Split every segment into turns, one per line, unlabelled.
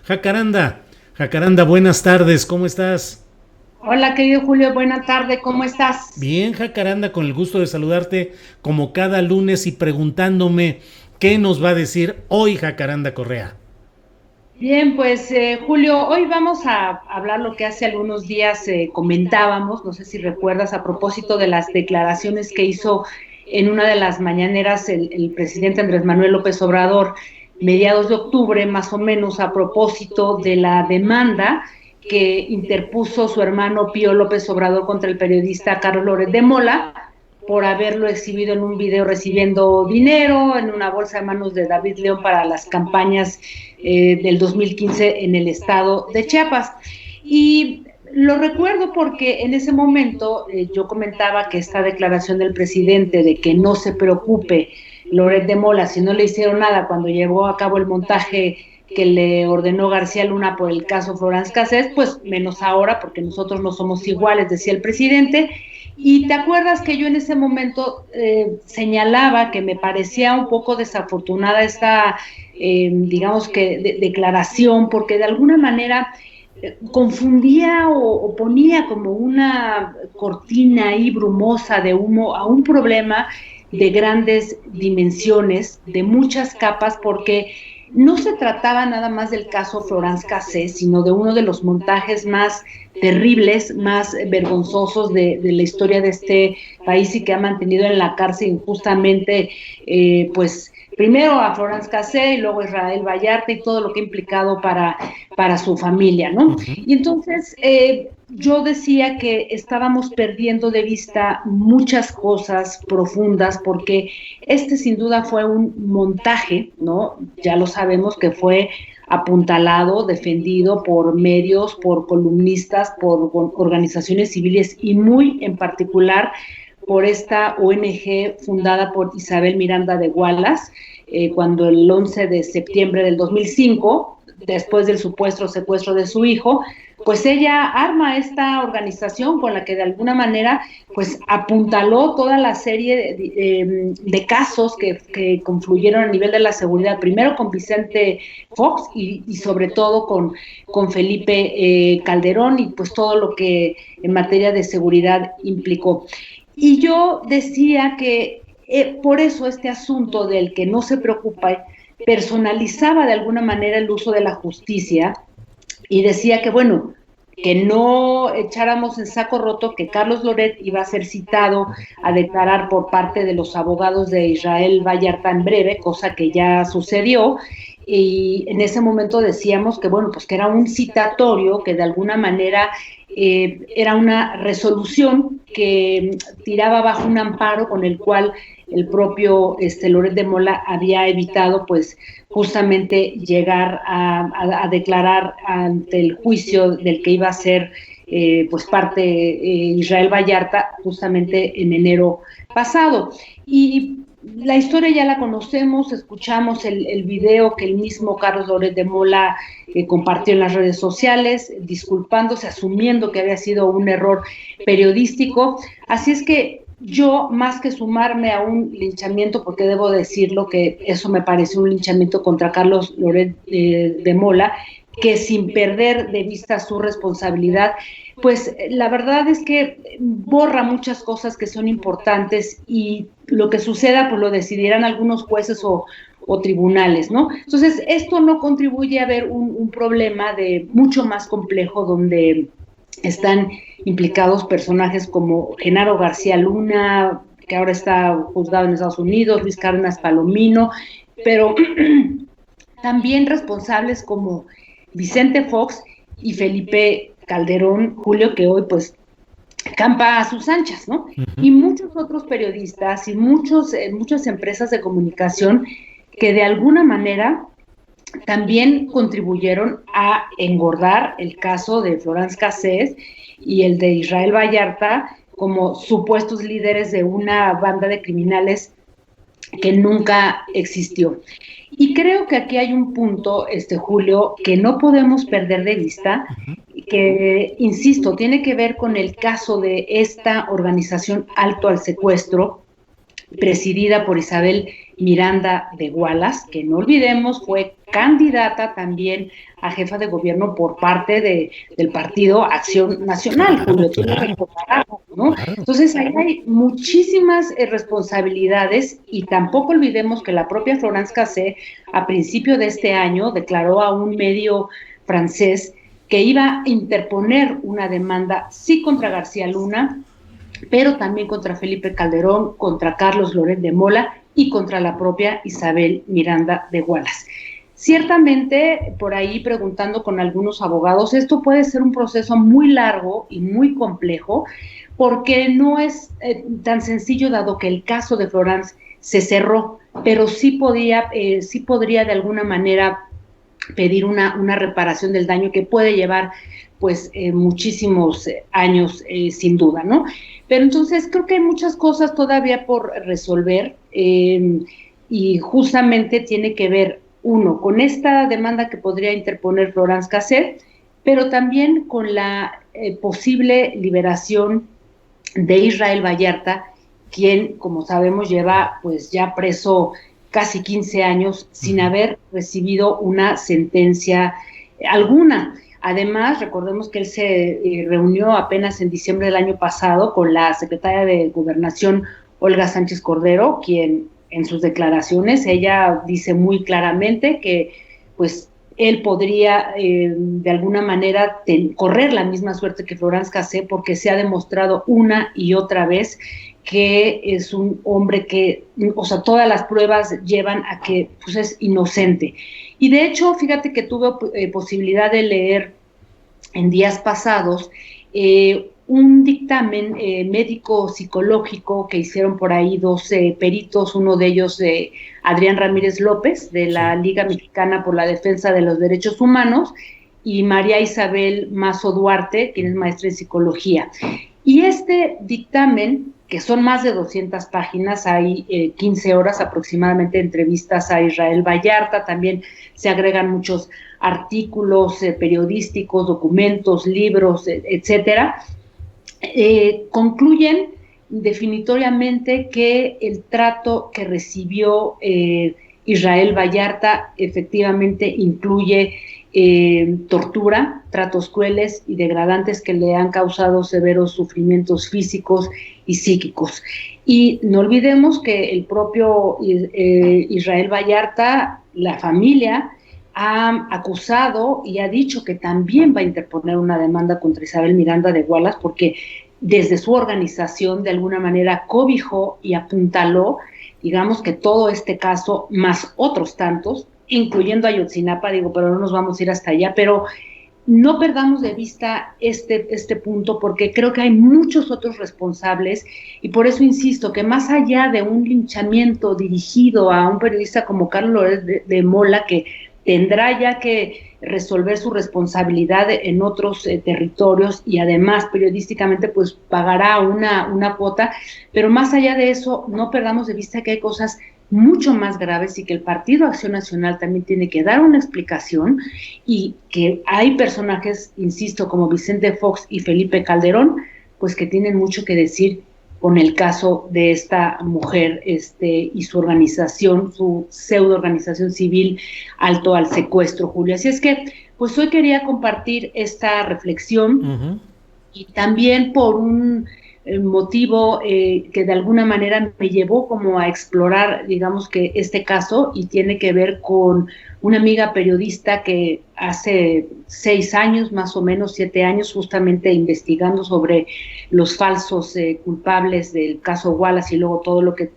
Jacaranda, Jacaranda, buenas tardes, ¿cómo estás?
Hola, querido Julio, buena tarde, ¿cómo estás?
Bien, Jacaranda, con el gusto de saludarte como cada lunes y preguntándome qué nos va a decir hoy Jacaranda Correa.
Bien, pues Julio, hoy vamos a hablar lo que hace algunos días comentábamos, no sé si recuerdas, a propósito de las declaraciones que hizo en una de las mañaneras el presidente Andrés Manuel López Obrador, mediados de octubre, más o menos, a propósito de la demanda que interpuso su hermano Pío López Obrador contra el periodista Carlos Loret de Mola por haberlo exhibido en un video recibiendo dinero en una bolsa de manos de David León para las campañas del 2015 en el estado de Chiapas. Y lo recuerdo porque en ese momento yo comentaba que esta declaración del presidente de que no se preocupe Loret de Mola si no le hicieron nada cuando llevó a cabo el montaje que le ordenó García Luna por el caso Florence Cassés, pues menos ahora porque nosotros no somos iguales, decía el presidente. Y te acuerdas que yo en ese momento señalaba que me parecía un poco desafortunada esta, digamos que, declaración, porque de alguna manera confundía o ponía como una cortina ahí brumosa de humo a un problema de grandes dimensiones, de muchas capas, porque no se trataba nada más del caso Florence Cassés, sino de uno de los montajes más terribles, más vergonzosos de la historia de este país y que ha mantenido en la cárcel injustamente, pues primero a Florence Cassés y luego a Israel Vallarta y todo lo que ha implicado para su familia, ¿no?
Ujú.
Y entonces yo decía que estábamos perdiendo de vista muchas cosas profundas porque este sin duda fue un montaje, ¿no? Ya lo sabemos que fue apuntalado, defendido por medios, por columnistas, por organizaciones civiles y muy en particular por esta ONG fundada por Isabel Miranda de Wallace, cuando el 11 de septiembre del 2005, después del supuesto secuestro de su hijo, pues ella arma esta organización con la que de alguna manera pues apuntaló toda la serie de casos que confluyeron a nivel de la seguridad, primero con Vicente Fox y sobre todo con Felipe Calderón y pues todo lo que en materia de seguridad implicó. Y yo decía que por eso este asunto del que no se preocupa personalizaba de alguna manera el uso de la justicia y decía que, bueno, que no echáramos en saco roto que Carlos Loret iba a ser citado a declarar por parte de los abogados de Israel Vallarta en breve, cosa que ya sucedió, y en ese momento decíamos que, bueno, pues que era un citatorio, que de alguna manera era una resolución que tiraba bajo un amparo con el cual el propio Loret de Mola había evitado pues justamente llegar a declarar ante el juicio del que iba a ser pues parte Israel Vallarta justamente en enero pasado. Y la historia ya la conocemos, escuchamos el video que el mismo Carlos Loret de Mola compartió en las redes sociales, disculpándose, asumiendo que había sido un error periodístico. Así es que yo, más que sumarme a un linchamiento, porque debo decirlo que eso me parece un linchamiento contra Carlos Loret de Mola, que sin perder de vista su responsabilidad, pues la verdad es que borra muchas cosas que son importantes y lo que suceda pues lo decidirán algunos jueces o tribunales, ¿no? Entonces, esto no contribuye a ver un problema de mucho más complejo donde están implicados personajes como Genaro García Luna, que ahora está juzgado en Estados Unidos, Luis Cárdenas Palomino, pero también responsables como Vicente Fox y Felipe Calderón, Julio, que hoy pues campa a sus anchas, ¿no?
Ujú.
Y muchos otros periodistas y muchas empresas de comunicación que de alguna manera también contribuyeron a engordar el caso de Florence Cassés y el de Israel Vallarta como supuestos líderes de una banda de criminales que nunca existió. Y creo que aquí hay un punto, Julio, que no podemos perder de vista, que, insisto, tiene que ver con el caso de esta organización Alto al Secuestro, presidida por Isabel Miranda de Wallace, que no olvidemos fue candidata también a jefa de gobierno por parte del Partido Acción Nacional, Julio, tú lo recordarás, ¿no? Entonces ahí hay muchísimas responsabilidades y tampoco olvidemos que la propia Florence Cassé a principio de este año declaró a un medio francés que iba a interponer una demanda sí contra García Luna, pero también contra Felipe Calderón, contra Carlos Loret de Mola y contra la propia Isabel Miranda de Wallace. Ciertamente, por ahí preguntando con algunos abogados, esto puede ser un proceso muy largo y muy complejo, porque no es tan sencillo, dado que el caso de Florence se cerró, pero sí podría de alguna manera pedir una reparación del daño que puede llevar pues muchísimos años sin duda, ¿no? Pero entonces creo que hay muchas cosas todavía por resolver y justamente tiene que ver, uno, con esta demanda que podría interponer Florence Cassé, pero también con la posible liberación de Israel Vallarta, quien, como sabemos, lleva pues ya preso casi 15 años sin haber recibido una sentencia alguna. Además, recordemos que él se reunió apenas en diciembre del año pasado con la secretaria de Gobernación, Olga Sánchez Cordero, quien en sus declaraciones, ella dice muy claramente que pues él podría de alguna manera correr la misma suerte que Florence Cassé, porque se ha demostrado una y otra vez que es un hombre que, o sea, todas las pruebas llevan a que pues, es inocente. Y de hecho, fíjate que tuve posibilidad de leer en días pasados un dictamen médico-psicológico que hicieron por ahí dos peritos, uno de ellos Adrián Ramírez López, de la Liga Mexicana por la Defensa de los Derechos Humanos, y María Isabel Mazo Duarte, quien es maestra en psicología. Y este dictamen, que son más de 200 páginas, hay 15 horas aproximadamente de entrevistas a Israel Vallarta, también se agregan muchos artículos periodísticos, documentos, libros, etcétera, concluyen definitoriamente que el trato que recibió Israel Vallarta efectivamente incluye tortura, tratos crueles y degradantes que le han causado severos sufrimientos físicos y psíquicos. Y no olvidemos que el propio Israel Vallarta, la familia, ha acusado y ha dicho que también va a interponer una demanda contra Isabel Miranda de Wallace, porque desde su organización de alguna manera cobijó y apuntaló, digamos, que todo este caso, más otros tantos, incluyendo Ayotzinapa, digo, pero no nos vamos a ir hasta allá, pero no perdamos de vista este punto, porque creo que hay muchos otros responsables, y por eso insisto que más allá de un linchamiento dirigido a un periodista como Carlos Loret de Mola, que tendrá ya que resolver su responsabilidad en otros territorios y además periodísticamente pues pagará una cuota, pero más allá de eso no perdamos de vista que hay cosas mucho más graves y que el Partido Acción Nacional también tiene que dar una explicación, y que hay personajes, insisto, como Vicente Fox y Felipe Calderón, pues que tienen mucho que decir con el caso de esta mujer y su organización, su pseudo organización civil Alto al Secuestro, Julio. Así es que, pues hoy quería compartir esta reflexión y también por un motivo que de alguna manera me llevó como a explorar, digamos que este caso, y tiene que ver con una amiga periodista que hace 6 años, más o menos 7 años, justamente investigando sobre los falsos culpables del caso Wallace y luego todo lo que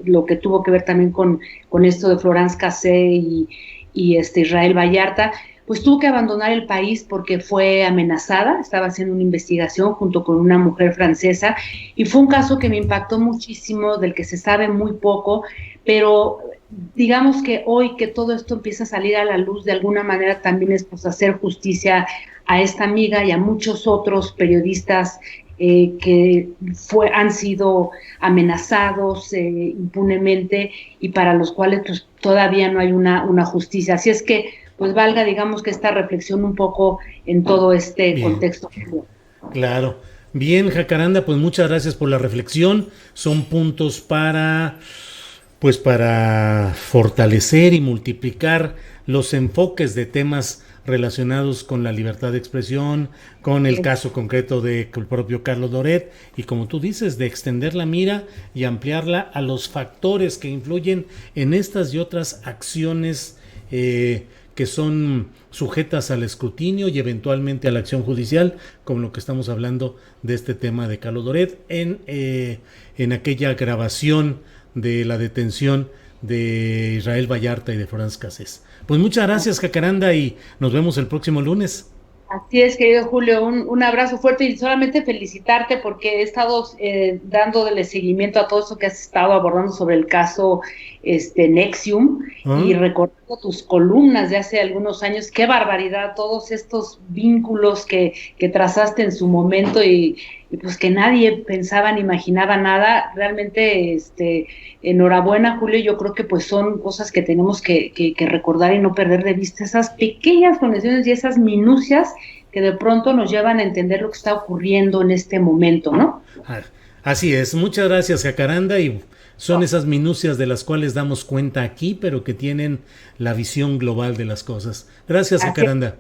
lo que tuvo que ver también con esto de Florence Cassé y Israel Vallarta, pues tuvo que abandonar el país porque fue amenazada, estaba haciendo una investigación junto con una mujer francesa, y fue un caso que me impactó muchísimo, del que se sabe muy poco, pero digamos que hoy que todo esto empieza a salir a la luz, de alguna manera también es pues hacer justicia a esta amiga y a muchos otros periodistas que han sido amenazados impunemente y para los cuales pues todavía no hay una justicia. Así es que pues valga, digamos, que esta reflexión un poco en todo este contexto.
Claro. Bien, Jacaranda, pues muchas gracias por la reflexión. Son puntos para fortalecer y multiplicar los enfoques de temas relacionados con la libertad de expresión, con el caso concreto del propio Carlos Loret, y como tú dices, de extender la mira y ampliarla a los factores que influyen en estas y otras acciones que son sujetas al escrutinio y eventualmente a la acción judicial, como lo que estamos hablando de este tema de Carlos Loret en aquella grabación de la detención de Israel Vallarta y de Florence Cassés. Pues muchas gracias, Jacaranda, y nos vemos el próximo lunes.
Así es, querido Julio, un abrazo fuerte y solamente felicitarte porque he estado dándole seguimiento a todo eso que has estado abordando sobre el caso Nexium y
¿Ah?
recordando tus columnas de hace algunos años. Qué barbaridad, todos estos vínculos que trazaste en su momento y pues que nadie pensaba ni imaginaba nada. Realmente, enhorabuena, Julio. Yo creo que pues son cosas que tenemos que recordar y no perder de vista esas pequeñas conexiones y esas minucias que de pronto nos llevan a entender lo que está ocurriendo en este momento, ¿no?
Así es, muchas gracias, Jacaranda, y son esas minucias de las cuales damos cuenta aquí, pero que tienen la visión global de las cosas. Gracias,
Así es.
Jacaranda.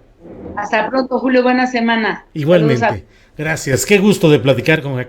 Hasta pronto, Julio. Buena semana. Saludos a
Igualmente, gracias. Qué gusto de platicar con Jacaranda.